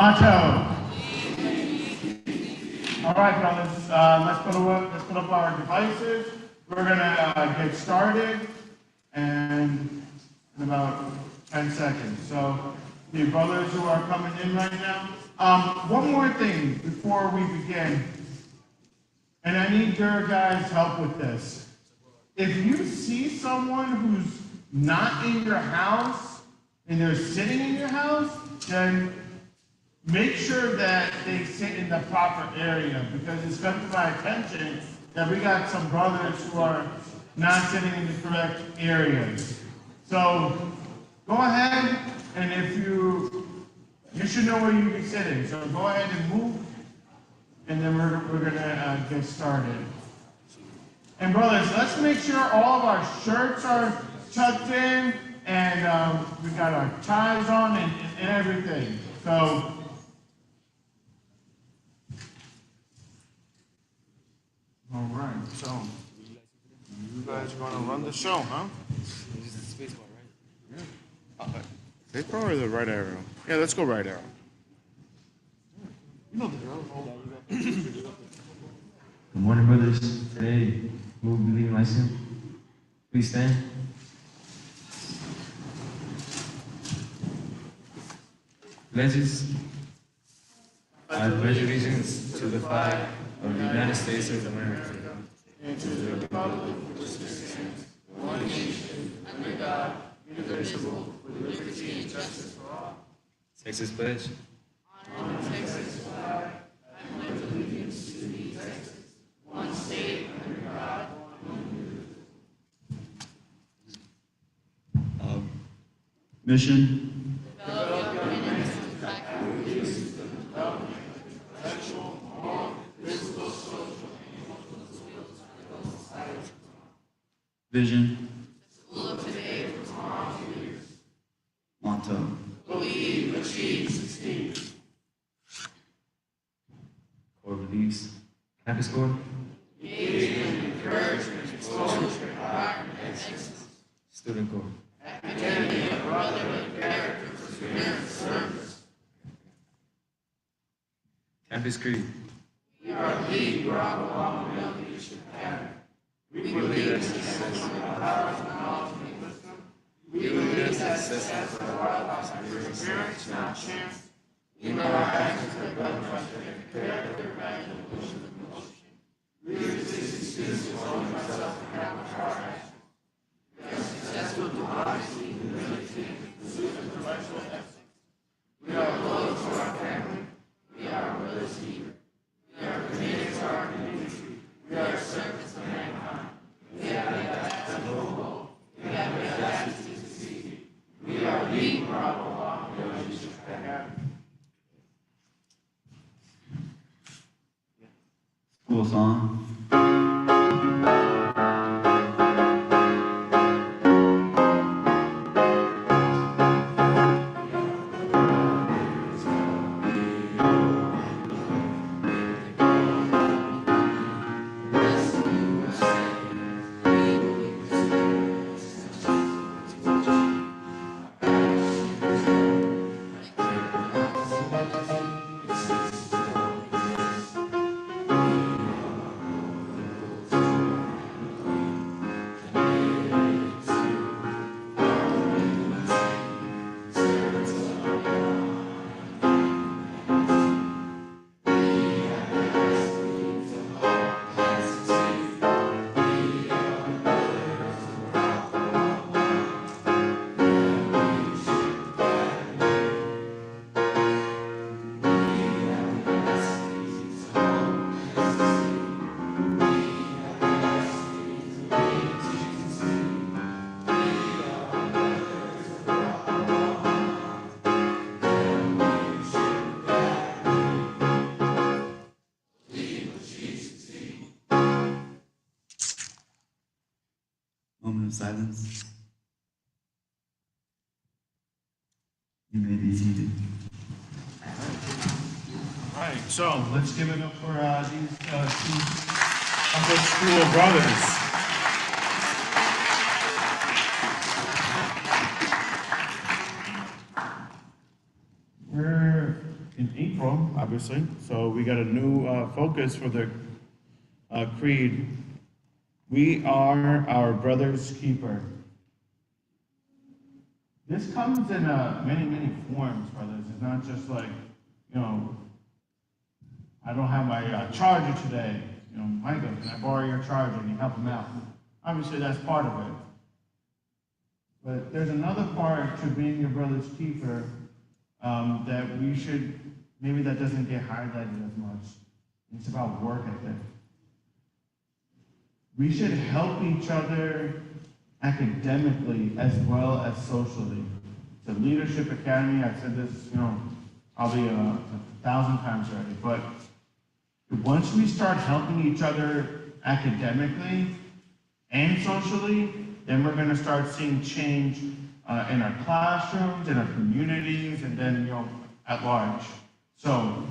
Macho. All right, brothers, let's put up our devices. We're gonna get started and in about 10 seconds. So the brothers who are coming in right now, one more thing before we begin, and I need your guys' help with this. If you see someone who's not in your house and they're sitting in your house, then make sure that they sit in the proper area, because it's come to my attention that we got some brothers who are not sitting in the correct areas. So go ahead, and if you should know where you'll be sitting. So go ahead and move, and then we're gonna get started. And brothers, let's make sure all of our shirts are tucked in, and we got our ties on and everything. So. All right, so you guys are going to run the show, huh? Use the space bar, right? Yeah. Space bar or the right arrow? Yeah, let's go right arrow. You know the drill. Good morning, brothers. Today, we will be leading Lyceum. Please stand. Pledges. I pledge allegiance to the flag of the United States of America And to the republic which stands, one nation, under God, indivisible, with liberty and justice for all. Texas pledge. On Texas flag, I pledge allegiance to the Texas, one state, under God, Mission. Vision. School of today for tomorrow's leaders. Motto. Believe, achieve, succeed. Core beliefs. Campus core. Engagement, encouragement, exposure, environment, excellence. Student core. Academia, brotherhood, character, perseverance, service. Campus creed. We are the Barack Obama Male Leadership Academy. We believe in success in the power of knowledge and wisdom. We believe that success is brought by perseverance, not chance. We know our actions are governed by the character, value, and emotion of emotion. We resist students who hold themselves accountable for our actions. We are successful through honesty, humility, and pursuit of intellectual excellence. We are loyal to our family. We are a brother's keeper. We are committed to our community. We are servants of mankind. We have the audacity to hold. We have the audacity to succeed. We are the Barack Obama Male Leadership Academy. School song. Moment of silence. You may be seated. All right, so let's give it up for these two upper school brothers. We're in in April, obviously, so we got a new focus for the creed. We are our brother's keeper. This comes in many, many forms, brothers. It's not just like, I don't have my charger today. Michael, can I borrow your charger? And you help him out. Obviously, that's part of it. But there's another part to being your brother's keeper that we should, maybe that doesn't get highlighted as much. It's about work ethic. We should help each other academically as well as socially. The Leadership Academy, I've said this, probably 1,000 times already, but once we start helping each other academically and socially, then we're going to start seeing change in our classrooms, in our communities, and then, at large. So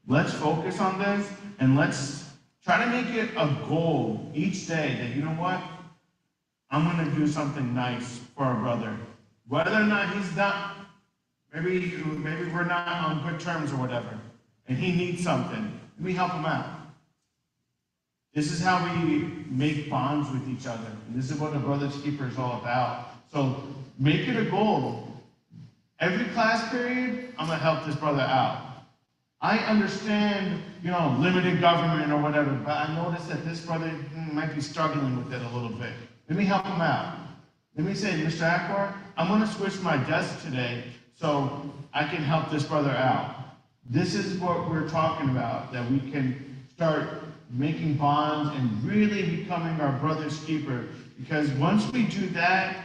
let's focus on this, and let's try to make it a goal each day that, you know what, I'm going to do something nice for our brother. Whether or not he's not, maybe we're not on good terms or whatever, and he needs something, we help him out. This is how we make bonds with each other. And this is what a brother's keeper is all about. So make it a goal. Every class period, I'm going to help this brother out. I understand, limited government or whatever, but I noticed that this brother might be struggling with it a little bit. Let me help him out. Let me say, Mr. Akbar, I'm going to switch my desk today so I can help this brother out. This is what we're talking about, that we can start making bonds and really becoming our brother's keeper. Because once we do that,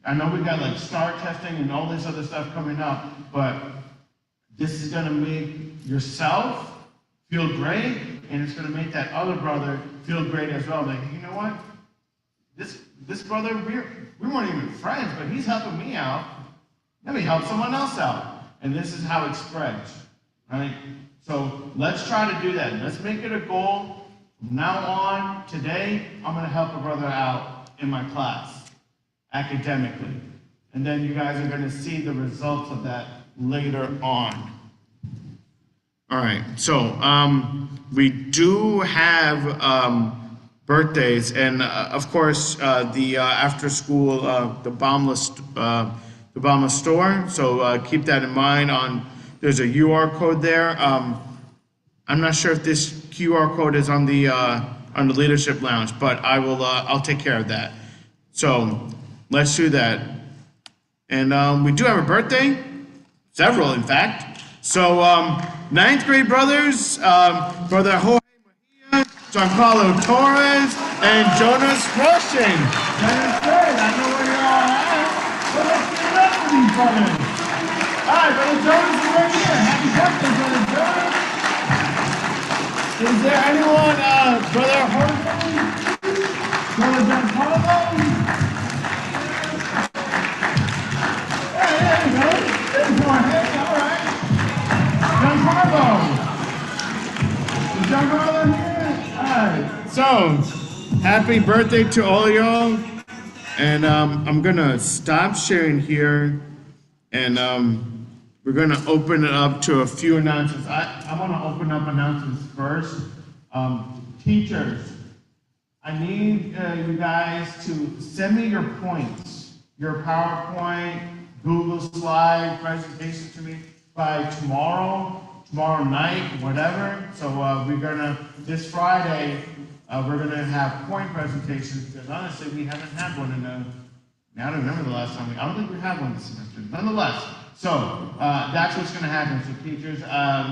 I know we got like STAR testing and all this other stuff coming up, but this is going to make yourself feel great, and it's going to make that other brother feel great as well. Like, you know what? This brother, we weren't even friends, but he's helping me out. Let me help someone else out. And this is how it spreads, right? So let's try to do that. Let's make it a goal. From now on, today, I'm going to help a brother out in my class, academically. And then you guys are going to see the results of that later on. All right, so we do have birthdays, and of course the after school, the Boundless store. So keep that in mind. There's a UR code there. I'm not sure if this QR code is on the Leadership Lounge, but I'll take care of that. So let's do that. And we do have a birthday, several in fact. So 9th grade brothers, brother Jorge Mejia, Giancarlo Torres, and Jonas Rushing. That is great. I know where you all at. But let's give it up for these brothers. All right, brother Jonas is right here. Happy birthday, brother Jonas. Is there anyone, brother Jorge, brother Giancarlo? There you go. There's Jorge. All right. Giancarlo. Is Giancarlo here? All right. So, happy birthday to all y'all. And I'm going to stop sharing here. And we're going to open it up to a few announcements. I want to open up announcements first. Teachers, I need you guys to send me your points, your PowerPoint, Google slide presentation to me by tomorrow night, whatever. So we're gonna, this Friday, we're gonna have point presentations, because honestly, we haven't had one in I don't remember the last time. I don't think we had one this semester. Nonetheless, so that's what's gonna happen. So teachers,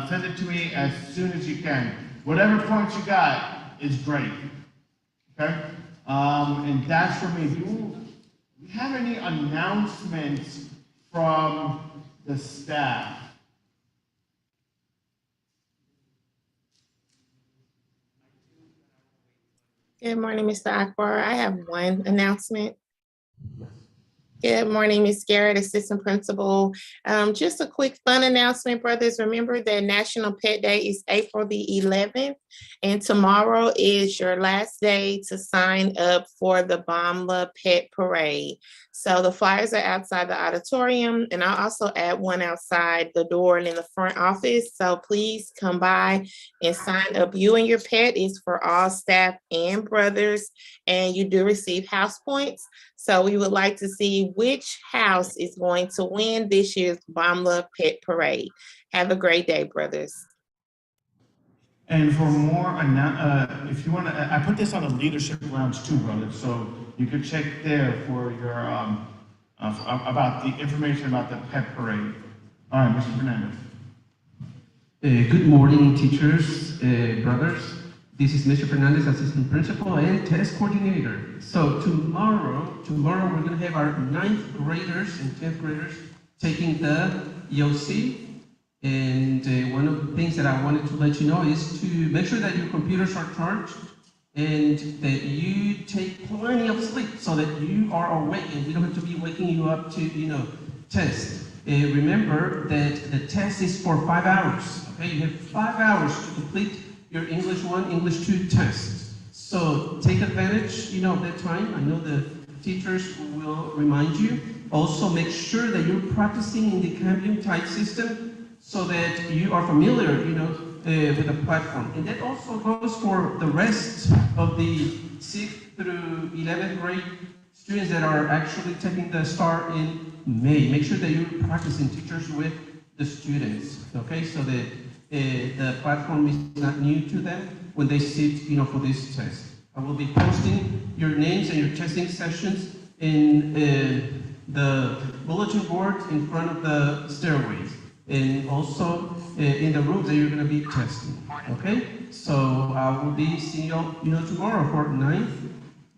send it to me as soon as you can. Whatever points you got is great, okay? And that's for me. Do we have any announcements from the staff? Good morning, Mr. Akbar. I have one announcement. Good morning, Ms. Garrett, Assistant Principal. Just a quick fun announcement, brothers. Remember that National Pet Day is April the 11th, and tomorrow is your last day to sign up for the Baumla Pet Parade. So the flyers are outside the auditorium, and I'll also add one outside the door and in the front office. So please come by and sign up. You and your pet is for all staff and brothers, and you do receive house points. So we would like to see which house is going to win this year's Baumla Pet Parade. Have a great day, brothers. And for more, if you want to, I put this on the leadership lounge too, brother. So you can check there for your about the information about the pet parade. All right, Mr. Fernandez. Good morning, teachers, brothers. This is Mr. Fernandez, Assistant Principal and Test Coordinator. So tomorrow we're going to have our 9th graders and 10th graders taking the EOC. And one of the things that I wanted to let you know is to make sure that your computers are charged and that you take plenty of sleep so that you are awake and we don't have to be waking you up to, test. Remember that the test is for 5 hours, okay? You have 5 hours to complete your English 1, English 2 tests. So take advantage, of that time. I know the teachers will remind you. Also make sure that you're practicing in the Cambium type system so that you are familiar, with the platform. And that also goes for the rest of the 6th through 11th grade students that are actually taking the STAR in May. Make sure that you're practicing, teachers, with the students, okay? So that the platform is not new to them when they sit, for this test. I will be posting your names and your testing sessions in the bulletin board in front of the stairways and also in the rooms that you're going to be testing, okay? So I will be seeing you, tomorrow for 9th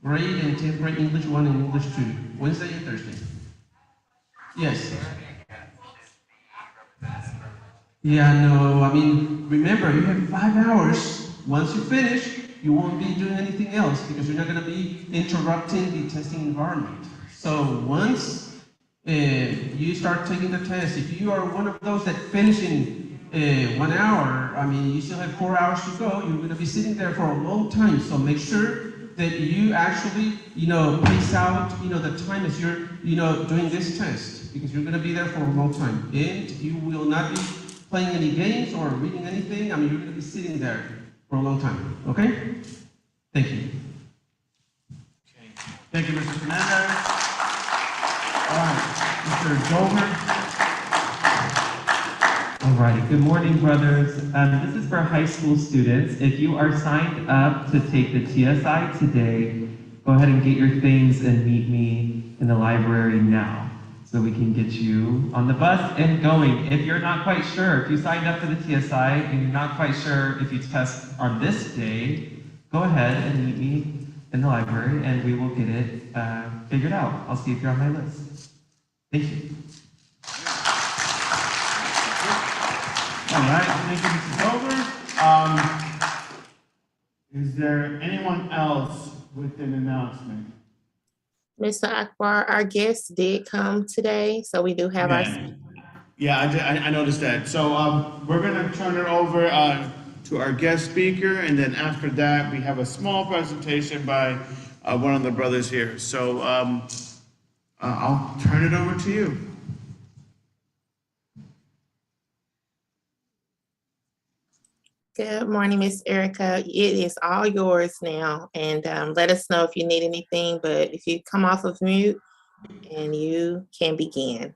grade and 10th grade English 1 and English 2, Wednesday and Thursday. Yes. Yeah, no, remember, you have 5 hours. Once you finish, you won't be doing anything else because you're not going to be interrupting the testing environment. So once you start taking the test, if you are one of those that finish in 1 hour, you still have 4 hours to go, you're going to be sitting there for a long time. So make sure that you actually, pace out, the time as you're, doing this test, because you're going to be there for a long time. And you will not be playing any games or reading anything. You're going to be sitting there for a long time, okay? Thank you. Okay. Thank you, Mr. Fernandez. All right, Mr. Dover. All righty, good morning, brothers. This is for high school students. If you are signed up to take the TSI today, go ahead and get your things and meet me in the library now so we can get you on the bus and going. If you're not quite sure, if you signed up for the TSI and you're not quite sure if you test on this day, go ahead and meet me in the library and we will get it figured out. I'll see if you're on my list. Thank you. All right, thank you, Mr. Dover. Is there anyone else with an announcement? Mr. Akbar, our guests did come today, so we do have I noticed that. So we're going to turn it over to our guest speaker, and then after that, we have a small presentation by one of the brothers here. So I'll turn it over to you. Good morning, Miss Erica. It is all yours now, and let us know if you need anything, but if you come off of mute, and you can begin.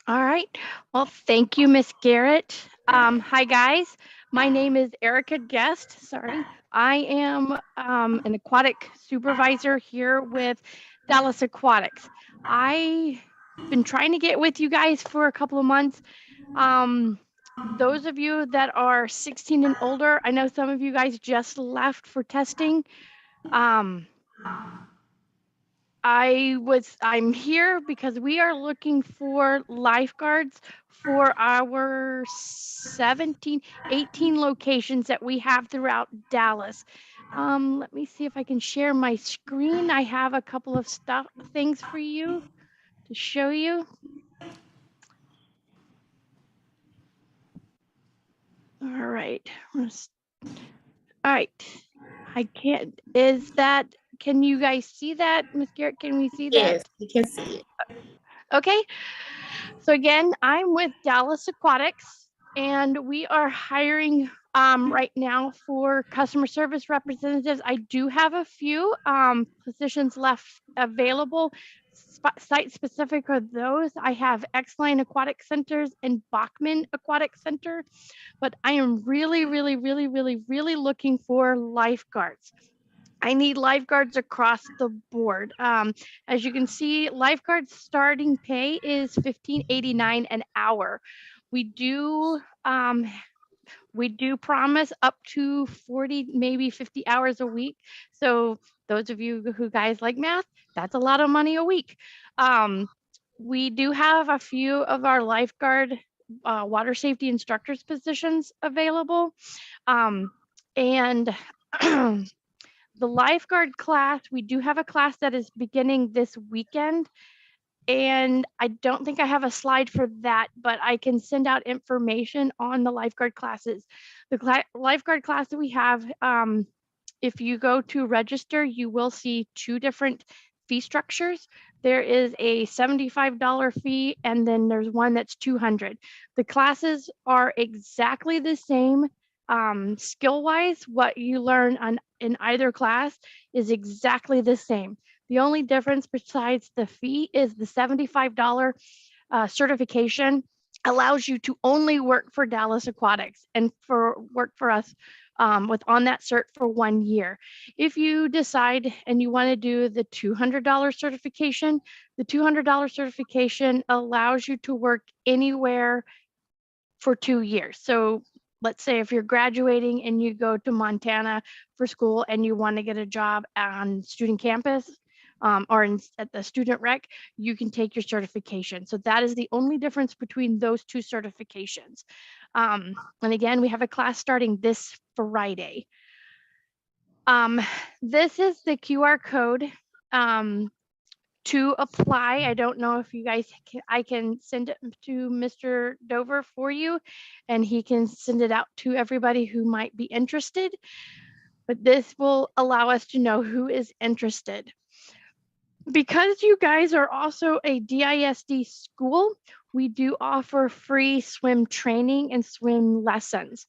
All right. Well, thank you, Miss Garrett. Hi, guys. My name is Erica Guest. Sorry. I am an aquatic supervisor here with Dallas Aquatics. I've been trying to get with you guys for a couple of months. Those of you that are 16 and older, I know some of you guys just left for testing. I'm here because we are looking for lifeguards for our 18 locations that we have throughout Dallas. Let me see if I can share my screen. I have a couple of things for you to show you. All right. All right. I can't, can you guys see that? Miss Garrett, can we see that? Yes, you can see it. Okay. So again, I'm with Dallas Aquatics and we are hiring right now for customer service representatives. I do have a few positions left available. Site specific are those. I have X-Line Aquatic Centers and Bachman Aquatic Center, but I am really looking for lifeguards. I need lifeguards across the board. As you can see, lifeguards starting pay is $15.89 an hour. We do promise up to 40, maybe 50 hours a week. So those of you who guys like math, that's a lot of money a week. We do have a few of our lifeguard water safety instructors positions available. And the lifeguard class, we do have a class that is beginning this weekend. And I don't think I have a slide for that, but I can send out information on the lifeguard classes. The lifeguard class that we have, if you go to register, you will see two different fee structures. There is a $75 fee, and then there's one that's $200. The classes are exactly the same. Skill-wise, what you learn in either class is exactly the same. The only difference besides the fee is the $75 certification allows you to only work for Dallas Aquatics and work for us on that cert for 1 year. If you decide and you want to do the $200 certification, the $200 certification allows you to work anywhere for 2 years. So let's say if you're graduating and you go to Montana for school and you want to get a job on student campus or at the student rec, you can take your certification. So that is the only difference between those two certifications. And again, we have a class starting this Friday. This is the QR code to apply. I don't know if you guys I can send it to Mr. Dover for you and he can send it out to everybody who might be interested. But this will allow us to know who is interested. Because you guys are also a DISD school, we do offer free swim training and swim lessons.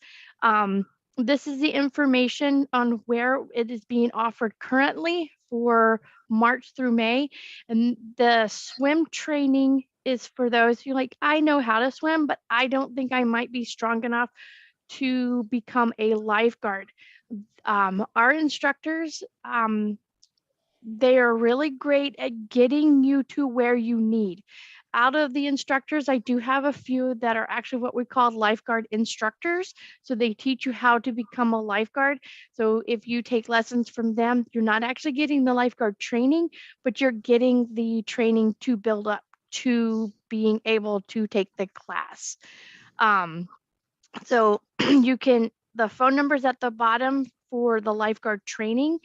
This is the information on where it is being offered currently for March through May. And the swim training is for those who like, I know how to swim, but I don't think I might be strong enough to become a lifeguard. Our instructors, they are really great at getting you to where you need. Out of the instructors, I do have a few that are actually what we call lifeguard instructors. So they teach you how to become a lifeguard. So if you take lessons from them, you're not actually getting the lifeguard training, but you're getting the training to build up to being able to take the class. So you can, the phone number's at the bottom for the lifeguard training.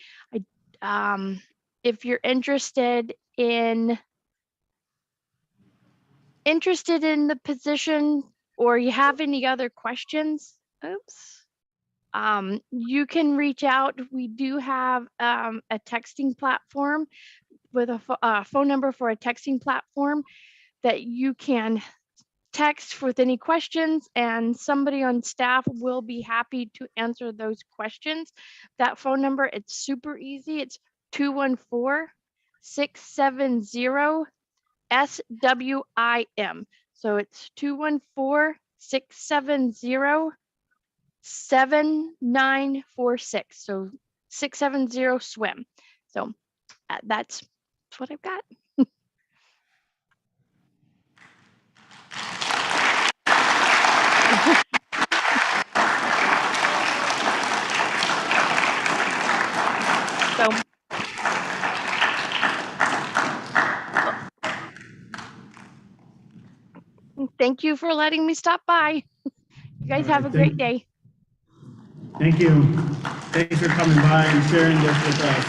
If you're interested in the position or you have any other questions, you can reach out. We do have a texting platform with a phone number for a texting platform that you can text with any questions and somebody on staff will be happy to answer those questions. That phone number, it's super easy. It's 214-670-SWIM. So it's 214-670-7946. So 670 swim. So that's what I've got. So thank you for letting me stop by. You guys have a great day. Thank you. Thanks for coming by and sharing this with us.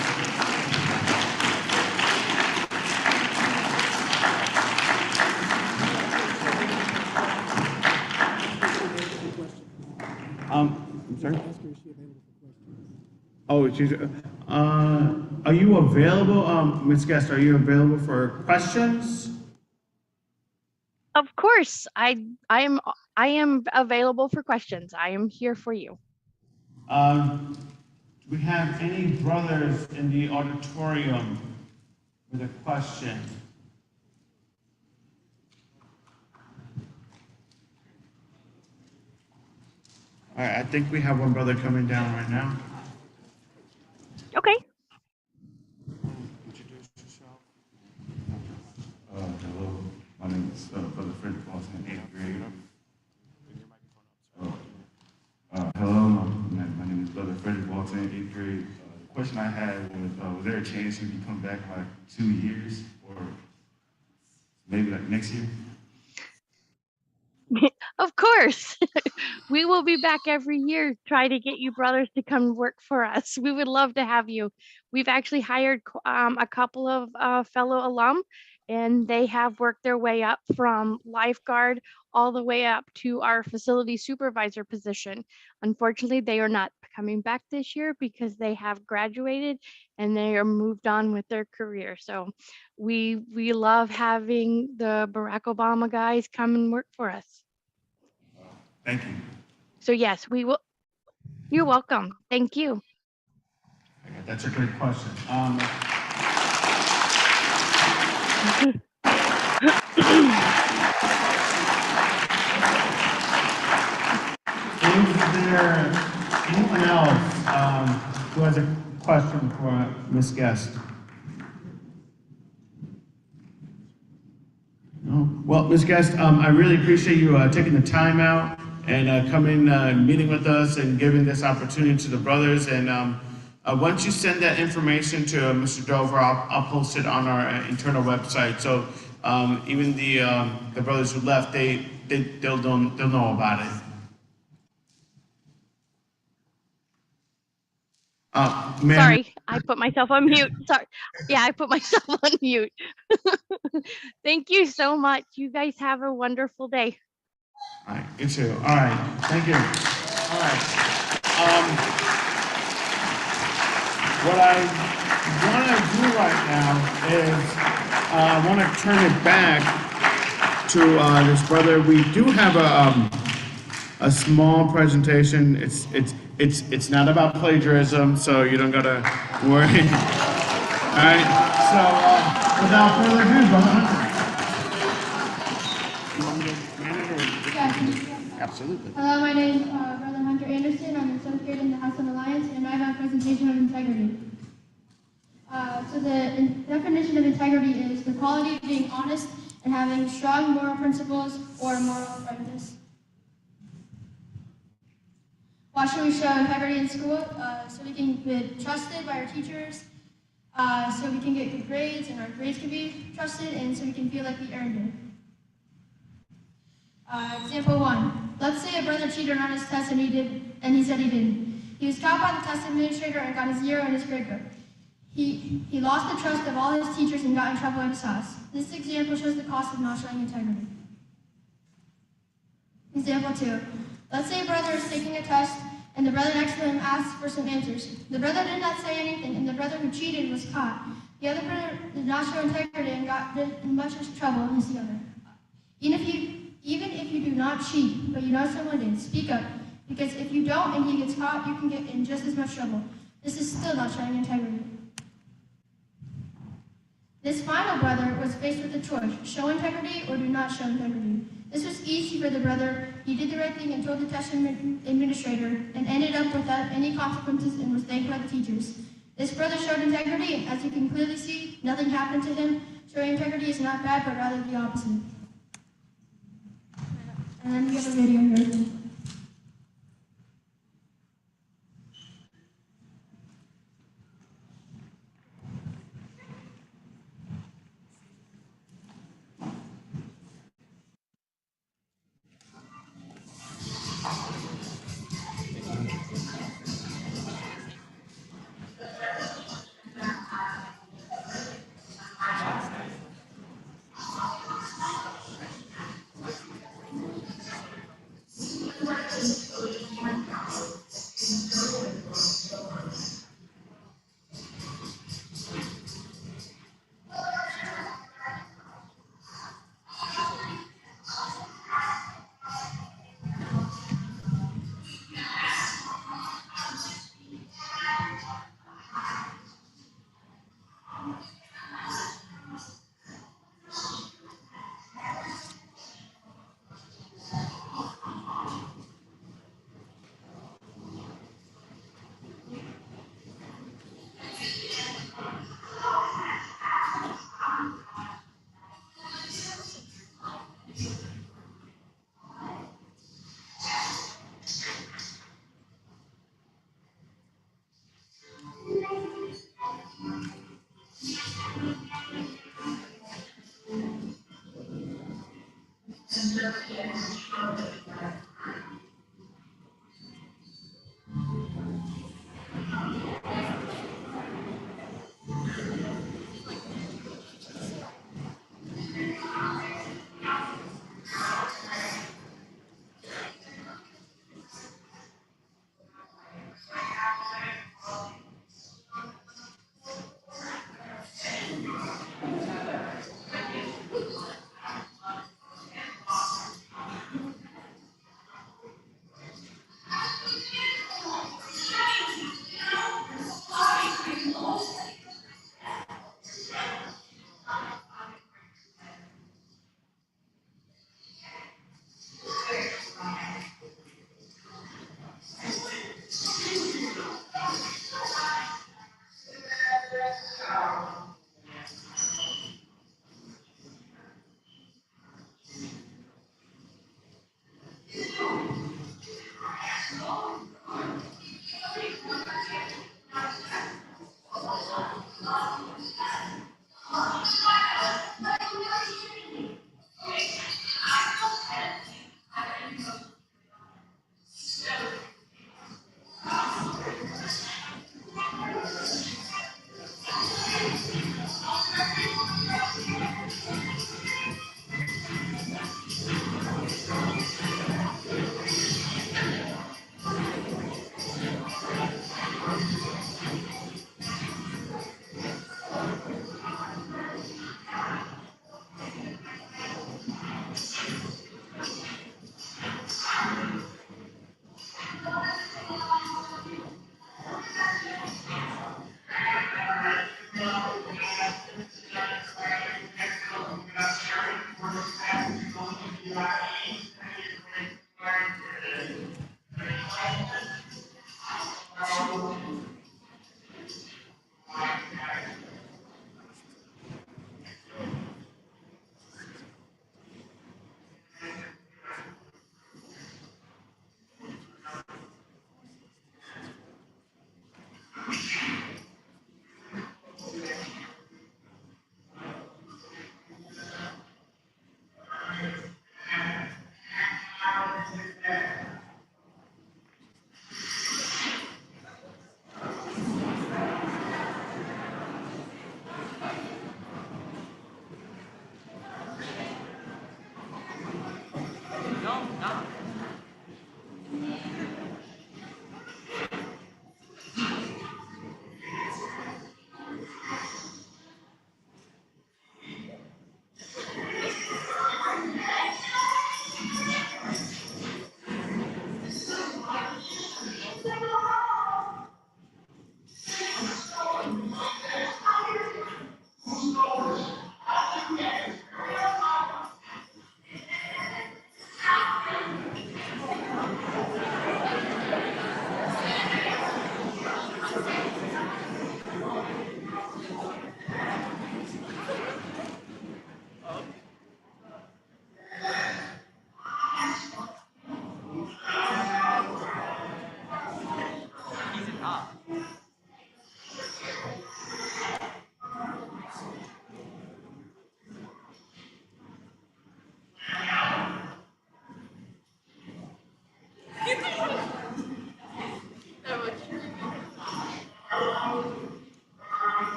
I'm sorry? Oh, she's, are you available, Ms. Guest, are you available for questions? Of course, I am available for questions. I am here for you. Do we have any brothers in the auditorium with a question? All right, I think we have one brother coming down right now. Okay. Introduce yourself. Hello, my name is Brother Frederick Boston, 8th grade. Hello, my name is Brother Frederick Boston, 8th grade. The question I had was there a chance you could come back in like 2 years or maybe like next year? Of course. We will be back every year try to get you brothers to come work for us. We would love to have you. We've actually hired a couple of fellow alum, and they have worked their way up from lifeguard all the way up to our facility supervisor position. Unfortunately, they are not coming back this year because they have graduated and they are moved on with their career. So we love having the Barack Obama guys come and work for us. Thank you. So yes, we will. You're welcome. Thank you. Okay, that's a great question. Is there anyone else who has a question for Ms. Guest? No? Well, Ms. Guest, I really appreciate you taking the time out and coming, meeting with us and giving this opportunity to the brothers. And once you send that information to Mr. Dover, I'll post it on our internal website. So even the brothers who left, they'll know about it. Sorry, I put myself on mute. Sorry. Yeah, I put myself on mute. Thank you so much. You guys have a wonderful day. All right, you too. All right, thank you. All right. What I want to do right now is I want to turn it back to this brother. We do have a small presentation. It's not about plagiarism, so you don't gotta worry. All right. So without further ado, brother. Absolutely. Hello, my name is Brother Hunter Anderson. I'm an associate in the Hustle Alliance, and I have a presentation on integrity. So the definition of integrity is the quality of being honest and having strong moral principles or moral uprightness. Why should we show integrity in school? So we can be trusted by our teachers, so we can get good grades, and our grades can be trusted, and so we can feel like we earned it. Example 1. Let's say a brother cheated on his test and he said he didn't. He was caught by the test administrator and got a 0 in his grade book. He lost the trust of all his teachers and got in trouble at his house. This example shows the cost of not showing integrity. Example 2. Let's say a brother is taking a test and the brother next to him asks for some answers. The brother did not say anything and the brother who cheated was caught. The other brother did not show integrity and got in much trouble as the other. Even if you do not cheat, but you know someone did, speak up. Because if you don't and he gets caught, you can get in just as much trouble. This is still not showing integrity. This final brother was faced with a choice, show integrity or do not show integrity. This was easy for the brother. He did the right thing and told the test administrator and ended up without any consequences and was thanked by the teachers. This brother showed integrity, and as you can clearly see, nothing happened to him. Showing integrity is not bad, but rather the opposite. And then we have a video here.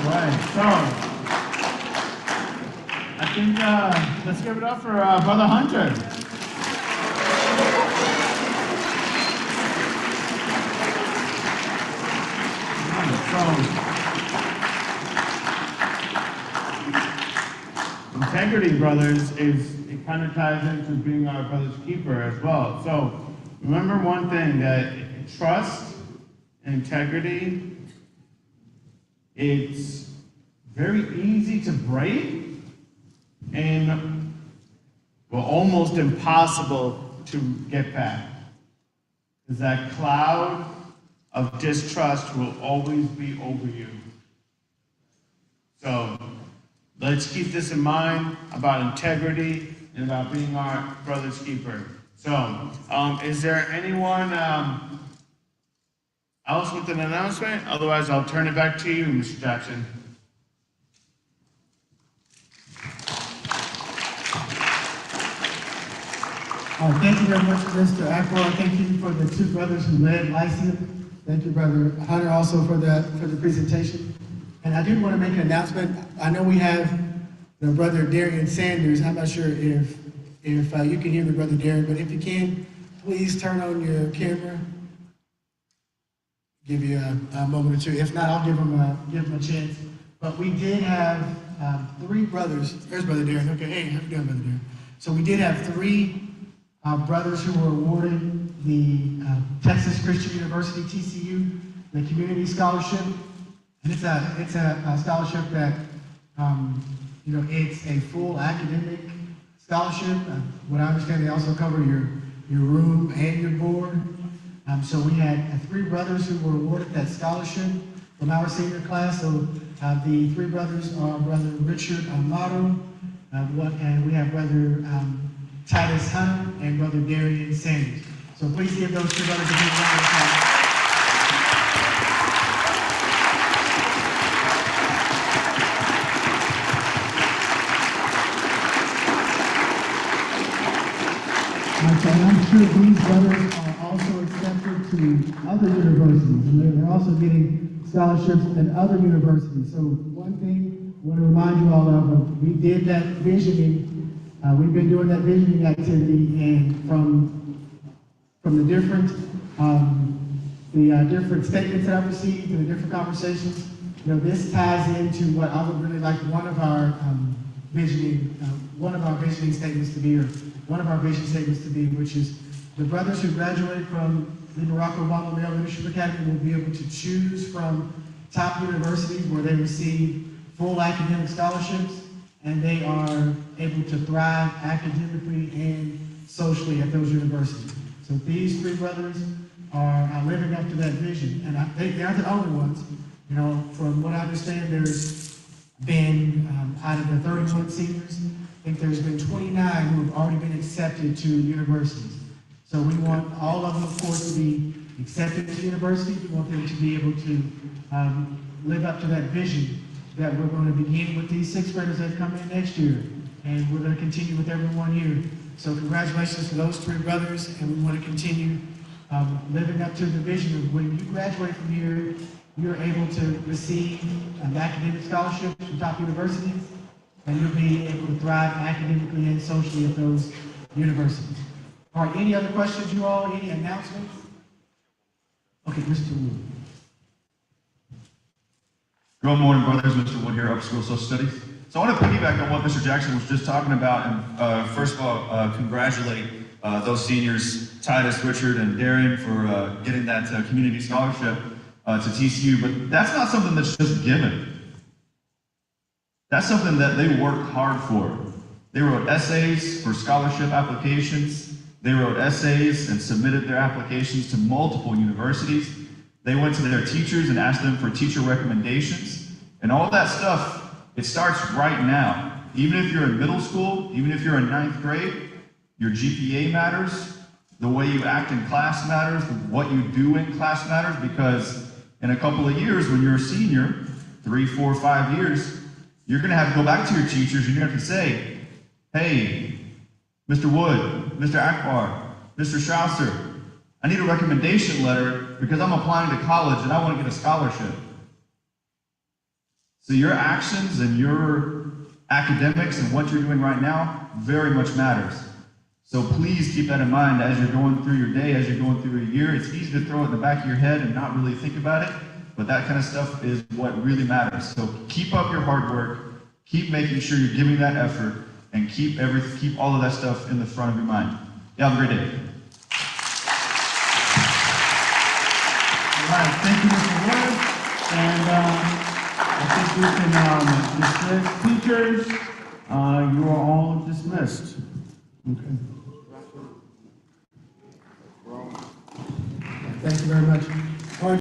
Right, so I think let's give it up for Brother Hunter. So integrity, brothers, it kind of ties into being our brother's keeper as well. So remember one thing, that trust and integrity, it's very easy to break and, well, almost impossible to get back. Because that cloud of distrust will always be over you. So let's keep this in mind about integrity and about being our brother's keeper. So, is there anyone else with an announcement? Otherwise, I'll turn it back to you, Mr. Jackson. Thank you very much, Mr. Akbar. Thank you for the two brothers who led Lyceum. Thank you, Brother Hunter, also for the presentation. And I do want to make an announcement. I know we have Brother Darian Sanders. I'm not sure if you can hear me, Brother Darian, but if you can, please turn on your camera. Give you a moment or two. If not, I'll give him a chance. But we did have three brothers. There's Brother Darian. Okay, hey, how you doing, Brother Darian? So we did have three brothers who were awarded the Texas Christian University, TCU, the Community Scholarship. And it's a scholarship that, it's a full academic scholarship. What I understand, they also cover your room and your board. So we had three brothers who were awarded that scholarship from our senior class. So the three brothers are Brother Richard Amato, and we have Brother Titus Hunter and Brother Darian Sanders. So please give those two brothers a big round of applause. Okay, I'm sure these brothers are also accepted to other universities, and they're also getting scholarships at other universities. So one thing I want to remind you all of, we did that visioning. We've been doing that visioning activity, and from the different different statements that I've received and the different conversations, this ties into what I would really like one of our visioning statements to be, or one of our vision statements to be, which is the brothers who graduated from the Barack Obama Male Leadership Academy will be able to choose from top universities where they receive full academic scholarships, and they are able to thrive academically and socially at those universities. So these three brothers are living up to that vision, and they aren't the only ones. From what I understand, there's been, out of the 31 seniors, I think there's been 29 who have already been accepted to universities. So we want all of them, of course, to be accepted to universities. We want them to be able to live up to that vision that we're going to begin with these sixth graders that come in next year. And we're going to continue with everyone here. So congratulations to those three brothers, and we want to continue living up to the vision of when you graduate from here, you're able to receive an academic scholarship from top universities, and you'll be able to thrive academically and socially at those universities. All right, any other questions, you all? Any announcements? Okay, Mr. Wood. Good morning, brothers. Mr. Wood here, Upper School Social Studies. So I want to piggyback on what Mr. Jackson was just talking about, and first of all, congratulate those seniors, Titus, Richard, and Darian, for getting that community scholarship to TCU. But that's not something that's just given. That's something that they worked hard for. They wrote essays for scholarship applications. They wrote essays and submitted their applications to multiple universities. They went to their teachers and asked them for teacher recommendations. And all that stuff, it starts right now. Even if you're in middle school, even if you're in 9th grade, your GPA matters. The way you act in class matters. What you do in class matters, because in a couple of years, when you're a senior, 3, 4, 5 years, you're going to have to go back to your teachers and you're going to have to say, hey, Mr. Wood, Mr. Akbar, Mr. Strausser, I need a recommendation letter because I'm applying to college and I want to get a scholarship. So your actions and your academics and what you're doing right now very much matters. So please keep that in mind as you're going through your day, as you're going through your year. It's easy to throw it in the back of your head and not really think about it, but that kind of stuff is what really matters. So keep up your hard work, keep making sure you're giving that effort, and keep all of that stuff in the front of your mind. Yeah, have a great day. All right, thank you, Mr. Wood. And I think we can dismiss teachers. You are all dismissed. Okay. Thank you very much.